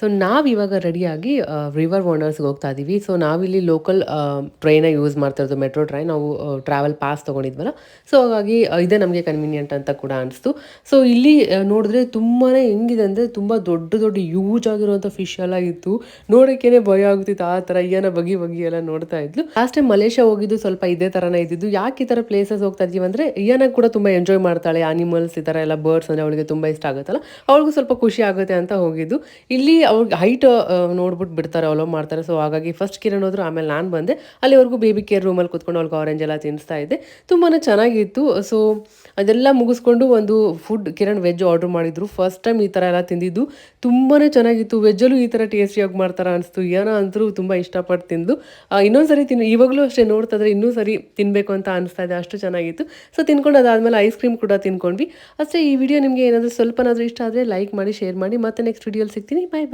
So ನಾವಿವಾಗ ರೆಡಿಯಾಗಿ river ವಂಡರ್ಸ್‌ಗೆ ಹೋಗ್ತಾ ಇದೀವಿ. ಸೊ ನಾವಿಲ್ಲಿ ಲೋಕಲ್ ಟ್ರೈನ ಯೂಸ್ ಮಾಡ್ತಾ ಇರೋದು ಮೆಟ್ರೋ ಟ್ರೈನ್. ನಾವು ಟ್ರಾವೆಲ್ ಪಾಸ್ ತೊಗೊಂಡಿದ್ವಲ್ಲ. ಸೊ ಹಾಗಾಗಿ ಇದೇ ನಮಗೆ ಕನ್ವೀನಿಯಂಟ್ ಅಂತ ಕೂಡ ಅನಿಸ್ತು. ಸೊ ಇಲ್ಲಿ ನೋಡಿದ್ರೆ ತುಂಬಾನೇ ಹೆಂಗಿದೆ ಅಂದರೆ ತುಂಬ ದೊಡ್ಡ ದೊಡ್ಡ ಹ್ಯೂಜ್ ಆಗಿರುವಂಥ ಫಿಶ್ ಎಲ್ಲ ಇತ್ತು. ನೋಡೋಕ್ಕೇನೆ ಭಯ ಆಗ್ತಿತ್ತು ಆ ಥರ ಇಯ್ಯನ ಬಗಿ ಬಗಿ ಎಲ್ಲ ನೋಡ್ತಾ ಇದ್ಲು. ಲಾಸ್ಟ್ ಟೈಮ್ ಮಲೇಷ್ಯಾ ಹೋಗಿದ್ದು ಸ್ವಲ್ಪ ಇದೇ ಥರನೇ ಇದ್ದಿದ್ದು. ಯಾಕೆ ಈ ಥರ ಪ್ಲೇಸಸ್ ಹೋಗ್ತಾ ಇದ್ದೀವಿ ಅಂದರೆ ಇಯ್ಯನ ಕೂಡ ತುಂಬ ಎಂಜಾಯ್ ಮಾಡ್ತಾಳೆ. ಆನಿಮಲ್ಸ್ ಈ ಥರ ಎಲ್ಲ ಬರ್ಡ್ಸ್ ಅಂದರೆ ಅವಳಿಗೆ ತುಂಬ ಇಷ್ಟ ಆಗುತ್ತಲ್ಲ, ಅವಳಿಗೂ ಸ್ವಲ್ಪ ಖುಷಿ ಆಗುತ್ತೆ ಅಂತ ಹೋಗಿದ್ದು. ಇಲ್ಲಿ ಅವ್ರಿಗೆ ಹೈಟ್ ನೋಡ್ಬಿಟ್ಟು ಬಿಡ್ತಾರೆ, ಅಲೋ ಮಾಡ್ತಾರೆ. ಸೊ ಹಾಗಾಗಿ ಫಸ್ಟ್ ಕಿರಣ್ ಹೋದ್ರು, ಆಮೇಲೆ ನಾನು ಬಂದೆ. ಅಲ್ಲಿವರೆಗೂ ಬೇಬಿ ಕೇರ್ ರೂಮಲ್ಲಿ ಕೂತ್ಕೊಂಡು ಅವ್ಳಿಗೆ ಆರೆಂಜ್ ಎಲ್ಲ ತಿನ್ನಿಸ್ತಾ ಇದ್ದೆ. ತುಂಬಾ ಚೆನ್ನಾಗಿತ್ತು. ಸೊ ಅದೆಲ್ಲ ಮುಗಿಸ್ಕೊಂಡು ಒಂದು ಫುಡ್ ಕಿರಣ್ ವೆಜ್ ಆರ್ಡ್ರ್ ಮಾಡಿದ್ರು. ಫಸ್ಟ್ ಟೈಮ್ ಈ ಥರ ಎಲ್ಲ ತಿಂದಿದ್ದು. ತುಂಬಾ ಚೆನ್ನಾಗಿತ್ತು. ವೆಜ್ಜಲ್ಲೂ ಈ ಥರ ಟೇಸ್ಟಿಯಾಗಿ ಮಾಡ್ತಾರೆ ಅನಿಸ್ತು. ಏನೋ ಅಂತರೂ ತುಂಬ ಇಷ್ಟಪಟ್ಟು ತಿಂದು ಇನ್ನೊಂದು ಸರಿ ಇವಾಗಲೂ ಅಷ್ಟೇ ನೋಡ್ತಾ ಇದ್ರೆ ಇನ್ನೂ ಸರಿ ತಿನ್ನಬೇಕು ಅಂತ ಅನಿಸ್ತಾ ಇದೆ, ಅಷ್ಟು ಚೆನ್ನಾಗಿತ್ತು. ಸೊ ತಿನ್ಕೊಂಡು ಅದಾದಮೇಲೆ ಐಸ್ ಕ್ರೀಮ್ ಕೂಡ ತಿನ್ಕೊಂಡ್ವಿ ಅಷ್ಟೇ. ಈ ವಿಡಿಯೋ ನಿಮಗೆ ಏನಾದರೂ ಸ್ವಲ್ಪನಾದರೂ ಇಷ್ಟ ಆದರೆ ಲೈಕ್ ಮಾಡಿ, ಶೇರ್ ಮಾಡಿ. ಮತ್ತೆ ನೆಕ್ಸ್ಟ್ ವಿಡಿಯೋಲಿ ಸಿಗ್ತೀನಿ. ಬಾಯ್ ಬಾಯ್.